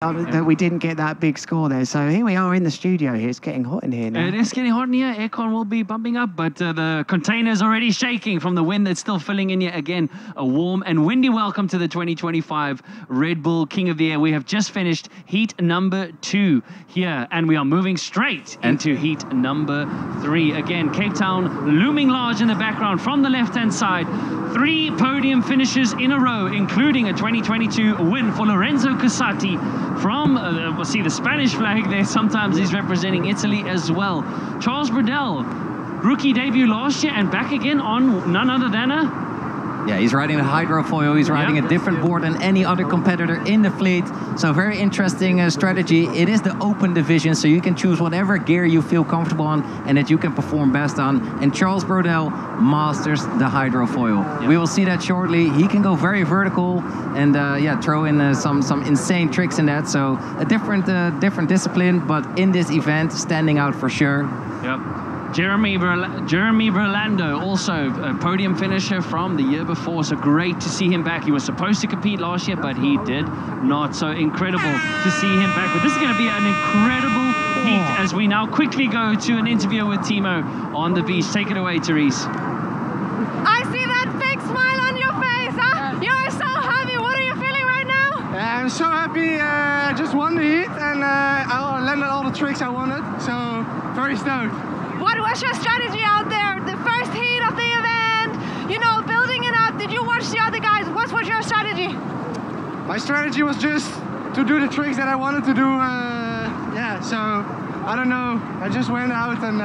that we didn't get that big score there. So here we are in the studio here. It's getting hot in here now. It is getting hot in here. Aircon will be bumping up, but the container is already shaking from the wind that's still filling in here. Again, a warm and windy welcome to the 2025 Red Bull King of the Air. We have just finished heat number 2 here, and we are moving straight into heat number 3. Again, Cape Town looming large in the background from the left-hand side. 3 podium finishes in a row, including a 2022 win for Lorenzo Casati from, we'll see the Spanish flag there. Sometimes he's representing Italy as well. Charles Brodel, rookie debut last year and back again on none other than a... Yeah, he's riding a hydrofoil. He's riding a different board than any other competitor in the fleet. So very interesting strategy. It is the open division, so you can choose whatever gear you feel comfortable on and that you can perform best on. And Charles Brodel masters the hydrofoil. We will see that shortly. He can go very vertical and yeah, throw in some insane tricks in that. So a different discipline, but in this event, standing out for sure. Yep. Jeremy Burlando, also a podium finisher from the year before, so great to see him back. He was supposed to compete last year, but he did not, so incredible to see him back. But this is going to be an incredible heat as we now quickly go to an interview with Timo on the beach. Take it away, Therese. I see that big smile on your face, huh? You are so happy. What are you feeling right now? I'm so happy. I just won the heat and I landed all the tricks I wanted, so very stoked. What was your strategy out there? The first heat of the event, you know, building it up. Did you watch the other guys? What was your strategy? My strategy was just to do the tricks that I wanted to do. Yeah, so I don't know. I just went out and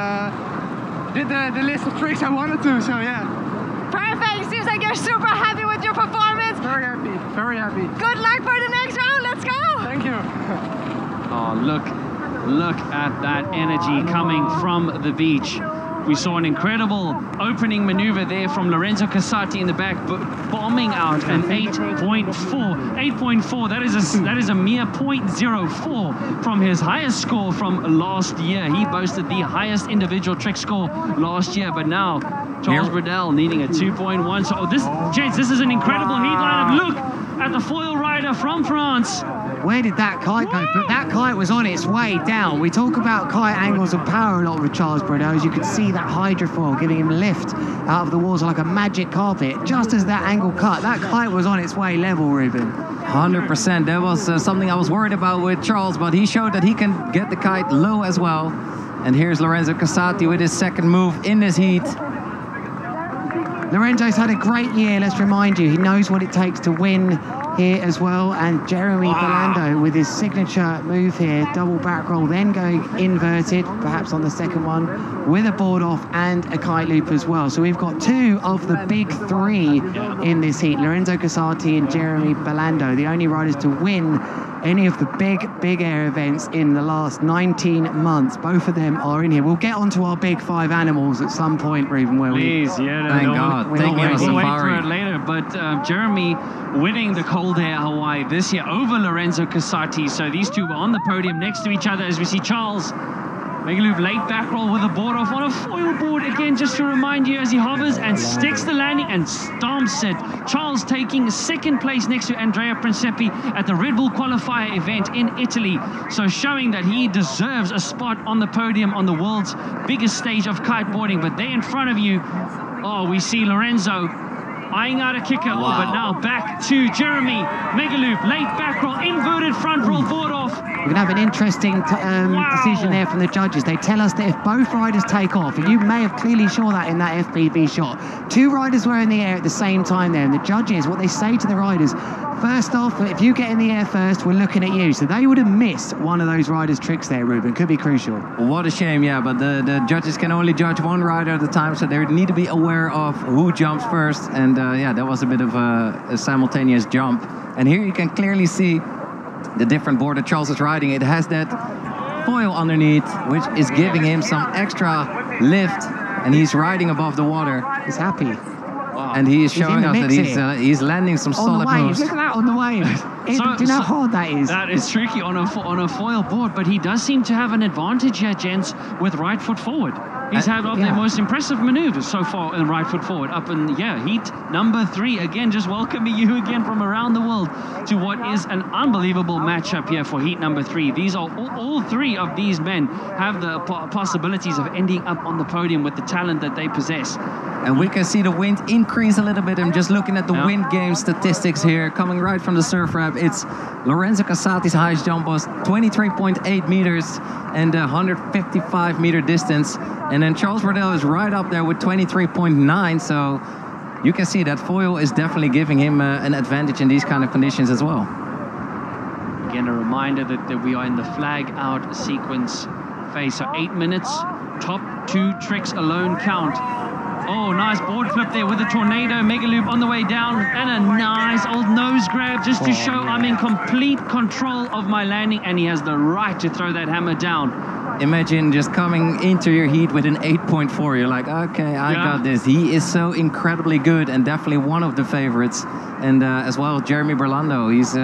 did the list of tricks I wanted to, so yeah. Perfect. Seems like you're super happy with your performance. Very happy, very happy. Good luck for the next round. Let's go. Thank you. Oh, look at that energy coming from the beach. We saw an incredible opening maneuver there from Lorenzo Casati in the back, but bombing out an 8.4. 8.4, that is a mere 0.04 from his highest score from last year. He boasted the highest individual trick score last year, but now Charles Brodel needing a 2.1. So this is an incredible heat lineup. Look at the foil rider from France. Where did that kite go? But that kite was on its way down. We talk about kite angles and power a lot with Charles Brodel. As you can see that hydrofoil giving him lift out of the water like a magic carpet. Just as that angle cut, that kite was on its way level, Ruben. 100%. That was something I was worried about with Charles, but he showed that he can get the kite low as well. And here's Lorenzo Casati with his second move in this heat. Lorenzo's had a great year, let's remind you. He knows what it takes to win here as well, and Jeremy Burlando with his signature move here, double back roll, then going inverted, perhaps on the second one, with a board off and a kite loop as well. So we've got 2 of the big 3 in this heat, Lorenzo Casati and Jeremy Burlando, the only riders to win any of the big air events in the last 19 months. Both of them are in here. We'll get onto our big 5 animals at some point, Ruben, where Please, thank God. We'll wait for it later. But Jeremy winning the Cold Air Hawaii this year over Lorenzo Casati. So these two were on the podium next to each other as we see Charles make a loop, late back roll with a board off on a foil board again, just to remind you, as he hovers and sticks the landing and stomps it. Charles taking 2nd place next to Andrea Principi at the Red Bull qualifier event in Italy. So showing that he deserves a spot on the podium on the world's biggest stage of kiteboarding. But there in front of you, we see Lorenzo eyeing out a kicker, but now back to Jeremy. Mega loop, late back roll, inverted front roll, board off. We're going to have an interesting decision there from the judges. They tell us that if both riders take off, and you may have clearly saw that in that FPV shot, 2 riders were in the air at the same time there, and the judges, what they say to the riders, first off, if you get in the air first, we're looking at you. So they would have missed one of those riders' tricks there, Ruben. Could be crucial. What a shame, yeah, but the judges can only judge one rider at a time, so they need to be aware of who jumps first. And yeah, that was a bit of a simultaneous jump. And here you can clearly see the different board that Charles is riding. It has that foil underneath, which is giving him some extra lift, and he's riding above the water. He's happy. And he is showing us that he's landing some solid moves. Look at that on the wave. Do you know how hard that is? That is tricky on a foil board, but he does seem to have an advantage here, gents, with right foot forward. He's had one of the most impressive maneuvers so far in right foot forward. Up in, heat number 3. Again, just welcoming you again from around the world to what is an unbelievable matchup here for heat number 3. These are all 3 of these men have the possibilities of ending up on the podium with the talent that they possess. And we can see the wind increase a little bit. I'm just looking at the wind game statistics here, coming right from the surf wrap. It's Lorenzo Casati's highest jump was 23.8 meters and 155 meter distance. And then Charles Brodel is right up there with 23.9. So you can see that foil is definitely giving him an advantage in these kind of conditions as well. Again, a reminder that we are in the flag out sequence phase. So 8 minutes, top 2 tricks alone count. Oh, nice board flip there with a tornado, mega loop on the way down, and a nice old nose grab just to show I'm in complete control of my landing, and he has the right to throw that hammer down. Imagine just coming into your heat with an 8.4. You're like, okay, I got this. He is so incredibly good and definitely one of the favorites. And as well, Jeremy Burlando. He's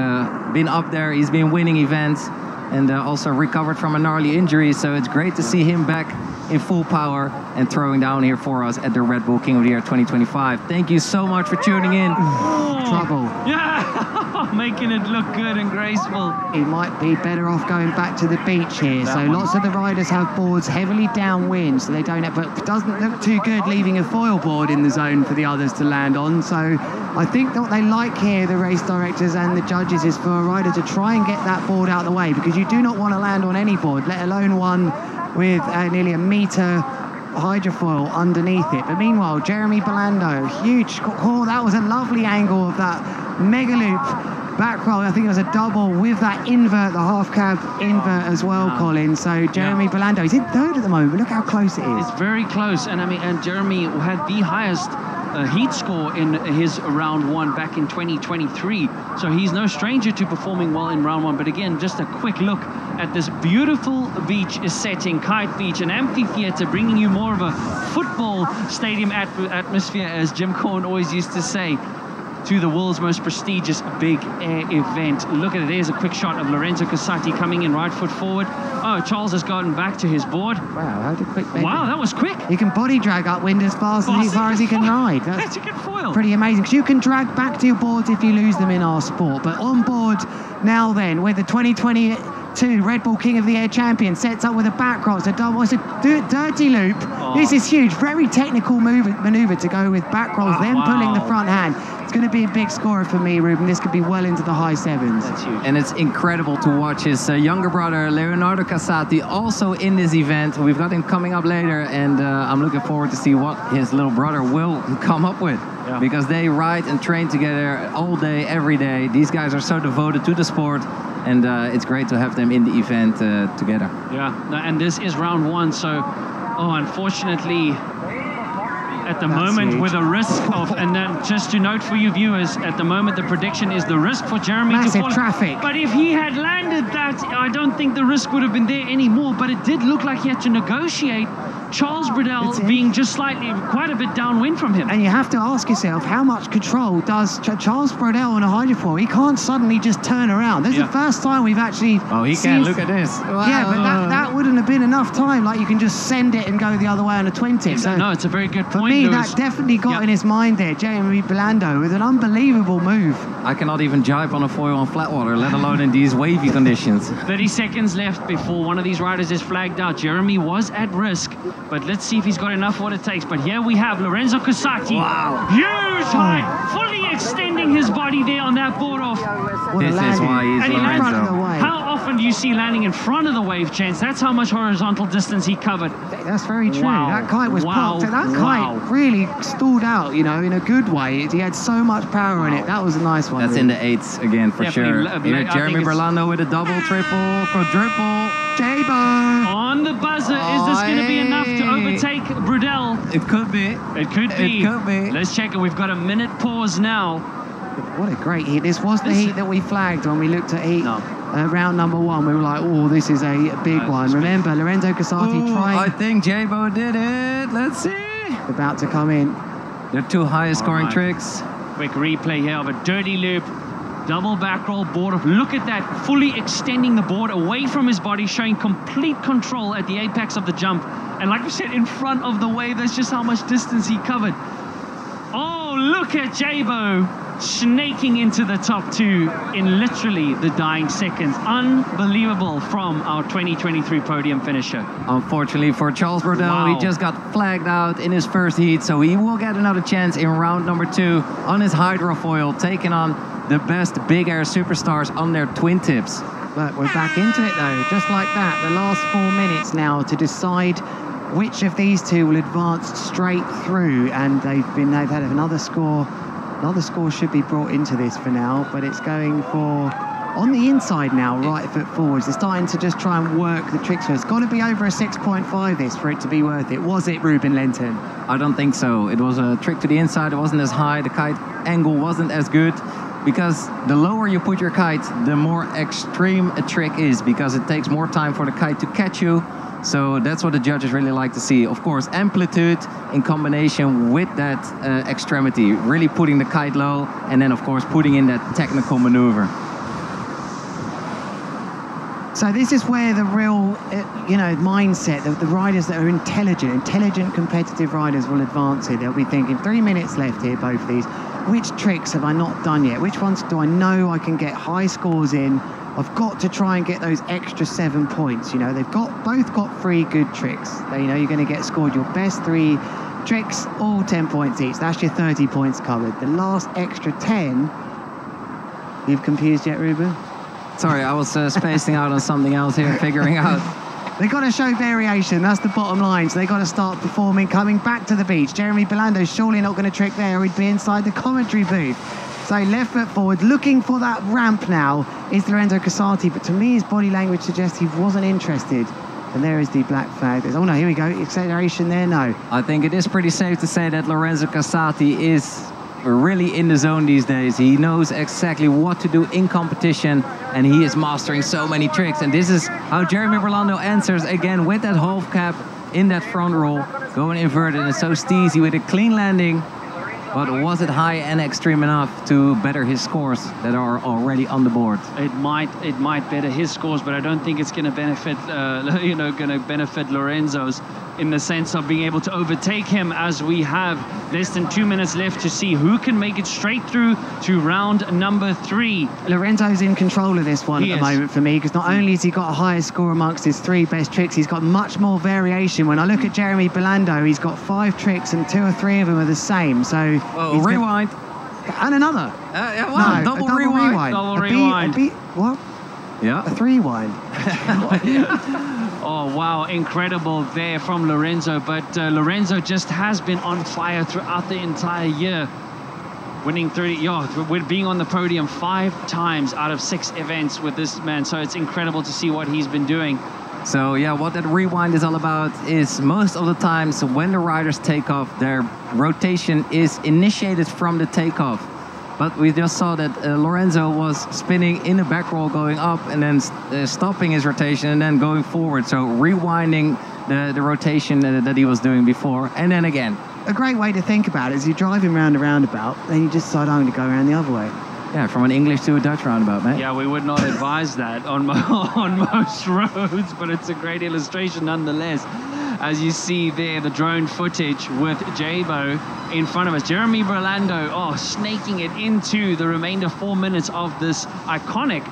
been up there. He's been winning events and also recovered from a gnarly injury. So it's great to see him back in full power and throwing down here for us at the Red Bull King of the Year 2025. Thank you so much for tuning in. Trouble. Yeah, making it look good and graceful. He might be better off going back to the beach here. Lots of the riders have boards heavily downwind, so they don't have, but it doesn't look too good leaving a foil board in the zone for the others to land on. So I think that what they like here, the race directors and the judges, is for a rider to try and get that board out of the way, because you do not want to land on any board, let alone one with nearly a meter hydrofoil underneath it. But meanwhile, Jeremy Burlando, huge call. That was a lovely angle of that mega loop back roll. I think it was a double with that invert, the half cab invert as well, Colin. So Jeremy Burlando, he's in 3rd at the moment. Look how close it is. It's very close, and I mean, and Jeremy had the highest heat score in his round 1 back in 2023, so he's no stranger to performing well in round 1. But again, just a quick look at this beautiful beach setting, Kite Beach, an amphitheater, bringing you more of a football stadium atmosphere, as Jim Corn always used to say, to the world's most prestigious big air event. Look at it, there's a quick shot of Lorenzo Casati coming in right foot forward. Oh, Charles has gotten back to his board. Wow, how did quick make Wow, that was quick. He can body drag upwind as far as he can ride. That's a good foil. Pretty amazing, because you can drag back to your boards if you lose them in our sport. But on board now then, with the 2022 Red Bull King of the Air champion, sets up with a back cross, a double, it's a dirty loop. This is huge, very technical maneuver to go with back rolls, then pulling the front hand. It's going to be a big scorer for me, Ruben. This could be well into the high 7s. That's huge. And it's incredible to watch his younger brother, Leonardo Casati, also in this event. We've got him coming up later, and I'm looking forward to see what his little brother will come up with. Because they ride and train together all day, every day. These guys are so devoted to the sport, and it's great to have them in the event together. Yeah, and this is round 1, so, unfortunately, at the moment, huge. with a risk of, and then just to note for you viewers, at the moment the prediction is the risk for Jeremy to fall. Massive traffic. But if he had landed that, I don't think the risk would have been there anymore. But it did look like he had to negotiate Charles Brodel being just quite a bit downwind from him. And you have to ask yourself, how much control does Charles Brodel on a hydrofoil? He can't suddenly just turn around. This is the first time we've actually he can. Look at this. Yeah, but that wouldn't have been enough time. Like, you can just send it and go the other way on a 20. So no, it's a very good point. For me, that definitely got in his mind there. Jeremy Burlando with an unbelievable move. I cannot even jibe on a foil on flat water, let alone in these wavy conditions. 30 seconds left before one of these riders is flagged out. Jeremy was at risk, but let's see if he's got enough what it takes. But here we have Lorenzo Casati. Wow. Huge height, fully extending his body there on that board off. This is why he's And he lands front of the Lorenzo. wave. How often do you see landing in front of the wave, Chance? That's how much horizontal distance he covered. That's very true. Wow. That kite was popped. That Wow. kite really stalled out, you know, in a good way. He had so much power in it. That was a nice one. That's in the 8s again, for Definitely. sure. I Here, think Jeremy it's- Burlando with a double, triple, quadruple. J-Bo. On the buzzer, is this going to be enough to overtake Brodel? It could be. It could be. It could be. Let's check it. We've got a minute pause now. What a great heat. This was the heat that we flagged when we looked at heat. Round number 1. We were like, oh, this is a big one. Remember, Lorenzo Casati I think J-Bo did it. Let's see. about to come in. Their 2 highest scoring right. tricks. Quick replay here of a dirty loop. Double back roll board. Look at that, fully extending the board away from his body, showing complete control at the apex of the jump. And like we said, in front of the wave, that's just how much distance he covered. Oh, look at Jabo snaking into the top 2 in literally the dying seconds. Unbelievable from our 2023 podium finisher. Unfortunately for Charles Brodel, Wow. he just got flagged out in his first heat, so he will get another chance in round number 2 on his hydrofoil, taking on the best big air superstars on their twin tips. But we're back into it though, just like that. The last 4 minutes now to decide which of these two will advance straight through, and they've had another score. Another score should be brought into this for now, but it's going for on the inside now, right foot forwards. They're starting to just try and work the tricks. So it's got to be over a 6.5 this for it to be worth it. Was it, Ruben Lenton? I don't think so. It was a trick to the inside. It wasn't as high. The kite angle wasn't as good, because the lower you put your kite, the more extreme a trick is, because it takes more time for the kite to catch you. So that's what the judges really like to see. Of course, amplitude in combination with that extremity, really putting the kite low, and then of course putting in that technical maneuver. So this is where the real, mindset, the riders that are intelligent competitive riders will advance here. They'll be thinking, 3 minutes left here, both of these. Which tricks have I not done yet? Which ones do I know I can get high scores in? I've got to try and get those extra 7 points. They've both got 3 good tricks. You're going to get scored your best 3 tricks, all 10 points each. That's your 30 points covered. The last extra 10, you've confused yet, Ruben? Sorry, I was spacing out on something else here, figuring out. They've got to show variation, that's the bottom line. So they've got to start performing, coming back to the beach. Jeremy Burlando surely not going to trick there, or he'd be inside the commentary booth. So left foot forward, looking for that ramp now is Lorenzo Casati, but to me his body language suggests he wasn't interested. And there is the black flag. Oh no, here we go, acceleration there, no. I think it is pretty safe to say that Lorenzo Casati is really in the zone these days. He knows exactly what to do in competition, and he is mastering so many tricks. And this is how Jeremy Burlando answers again with that half cap in that front roll, going inverted and so steezy with a clean landing. But was it high and extreme enough to better his scores that are already on the board? It might better his scores, but I don't think it's going to benefit, benefit Lorenzo's, in the sense of being able to overtake him, as we have less than 2 minutes left to see who can make it straight through to round number 3. Lorenzo's in control of this one at the moment for me, because not only has he got a higher score amongst his 3 best tricks, he's got much more variation. When I look at Jeremy Burlando, he's got 5 tricks and 2 or 3 of them are the same. So rewind. And another. Double rewind. Double rewind. What? Yeah. A 3-wind. Oh, wow, incredible there from Lorenzo. But Lorenzo just has been on fire throughout the entire year. Winning 30, with being on the podium 5 times out of 6 events with this man. So it's incredible to see what he's been doing. So yeah, what that rewind is all about is most of the times when the riders take off, their rotation is initiated from the takeoff. But we just saw that Lorenzo was spinning in a back roll going up and then stopping his rotation and then going forward. So rewinding the rotation that he was doing before, and then again. A great way to think about it is you're driving around a roundabout, then you just decide I'm going to go around the other way. Yeah, from an English to a Dutch roundabout, mate. Yeah, we would not advise that on most roads, but it's a great illustration nonetheless. As you see there, the drone footage with Jabo in front of us. Jeremy Burlando, snaking it into the remainder 4 minutes of this iconic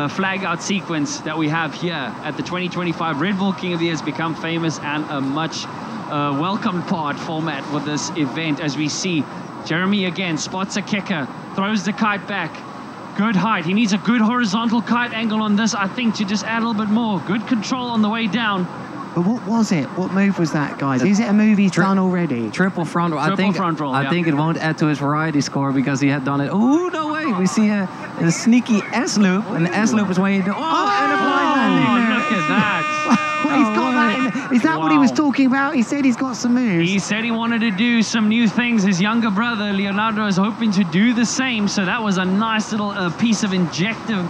flag out sequence that we have here at the 2025 Red Bull King of the Year. Has become famous and a much welcomed part format with this event. As we see Jeremy again spots a kicker, throws the kite back. Good height. He needs a good horizontal kite angle on this, I think, to just add a little bit more. Good control on the way down. But what was it? What move was that, guys? Is it a move he's done already? Triple front roll. I yeah. think it won't add to his variety score because he had done it. Oh, no way. We see a sneaky S-loop. And the S-loop is when you do... and a blind landing there. Look at that. He's got that in. Is that what he was talking about? He said he's got some moves. He said he wanted to do some new things. His younger brother, Leonardo, is hoping to do the same. So that was a nice little piece of injective,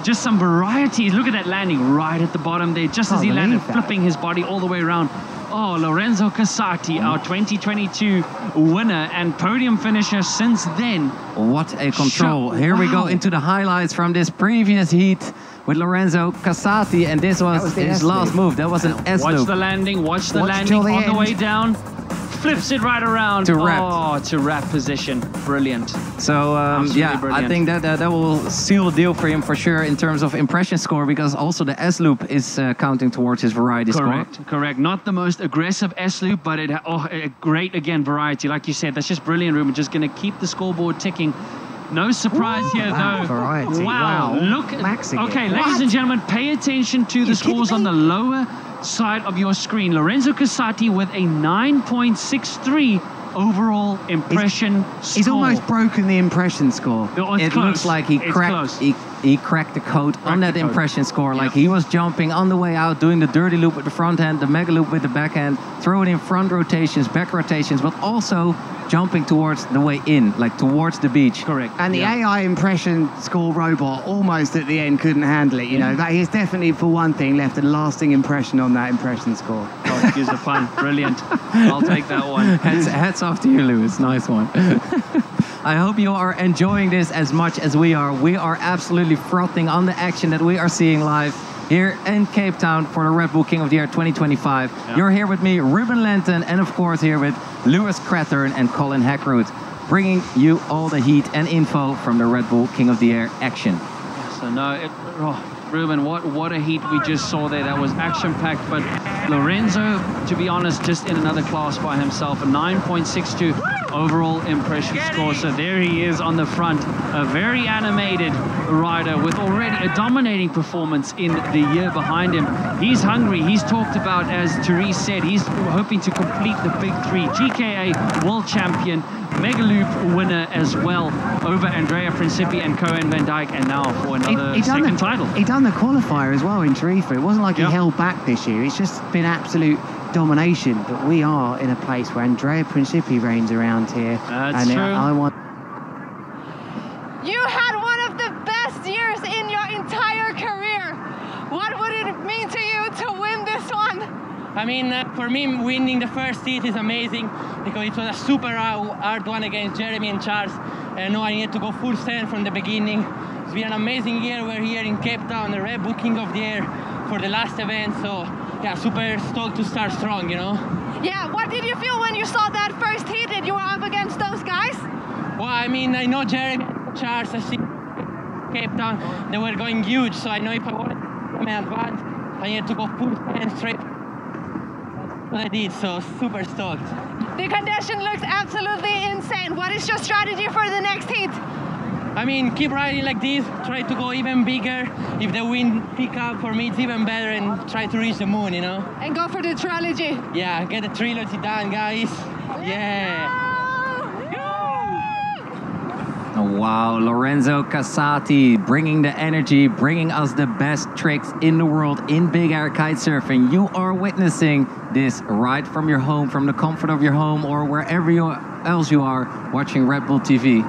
just some variety. Look at that landing right at the bottom there, just as he landed, flipping his body all the way around. Oh, Lorenzo Casati, our 2022 winner and podium finisher since then. What a control. Here we go into the highlights from this previous heat with Lorenzo Casati, and this was his last move. That was an S-loop. Watch the landing, watch the landing on the way down. Flips it right around. To wrap. Oh, to wrap position. Brilliant. So, yeah, brilliant. I think that will seal the deal for him for sure in terms of impression score, because also the S-loop is counting towards his variety score. Correct. Not the most aggressive S-loop, but a great, again, variety. Like you said, that's just brilliant, Ruben. Just going to keep the scoreboard ticking. No surprise here, though. Variety. Wow. Look. Okay, ladies and gentlemen, pay attention to the scores on the lower side of your screen. Lorenzo Casati with a 9.63 overall impression score. He's almost broken the impression score. It looks like he cracked the code on that impression score. Like he was jumping on the way out, doing the dirty loop with the front hand, the mega loop with the back hand, throwing in front rotations, back rotations, but also jumping towards the way in, like towards the beach. Correct. And the AI impression score robot almost at the end couldn't handle it. You know, that he's definitely, for one thing, left a lasting impression on that impression score. Oh, excuse the pun. Brilliant. I'll take that one. Hats off to you, Lewis. Nice one. I hope you are enjoying this as much as we are. We are absolutely frothing on the action that we are seeing live here in Cape Town for the Red Bull King of the Air 2025. Yeah. You're here with me, Ruben Lenton, and of course here with Lewis Crathern and Colin Hackroot, bringing you all the heat and info from the Red Bull King of the Air action. So no, Ruben, what a heat we just saw there. That was action-packed, but Lorenzo, to be honest, just in another class by himself, a 9.62 overall impression score. So there he is on the front, a very animated rider with already a dominating performance in the year behind him. He's hungry. He's talked about, as Therese said, he's hoping to complete the big three. GKA world champion, Mega Loop winner as well over Andrea Principi and Cohen Van Dijk, and now for another second title. He done the qualifier as well in Tarifa. It wasn't like he held back this year. It's just been absolute domination. But we are in a place where Andrea Principi reigns around here. That's true. I want. You had one of the best years in your entire career. What would it mean to you to win this one? I mean, for me, winning the first heat is amazing because it was a super hard one against Jeremy and Charles. And I know I need to go full stand from the beginning. It's been an amazing year. We're here in Cape Town, the Red Bull King of the Air for the last event. So, yeah, super stoked to start strong, you know? Yeah, what did you feel when you saw that first heat and you were up against those guys? Well, I mean, I know Jeremy, Charles, I see Cape Town, they were going huge. So I know if I wanted to advance, I needed to go full stand straight. What I did, so super stoked. The condition looks absolutely insane. What is your strategy for the next heat? I mean, keep riding like this, try to go even bigger. If the wind pick up, for me it's even better, and try to reach the moon, you know? And go for the trilogy. Yeah, get the trilogy done, guys. Yeah. Wow, Lorenzo Casati bringing the energy, bringing us the best tricks in the world in big air kite surfing. You are witnessing this right from your home, from the comfort of your home, or wherever else you are watching Red Bull TV.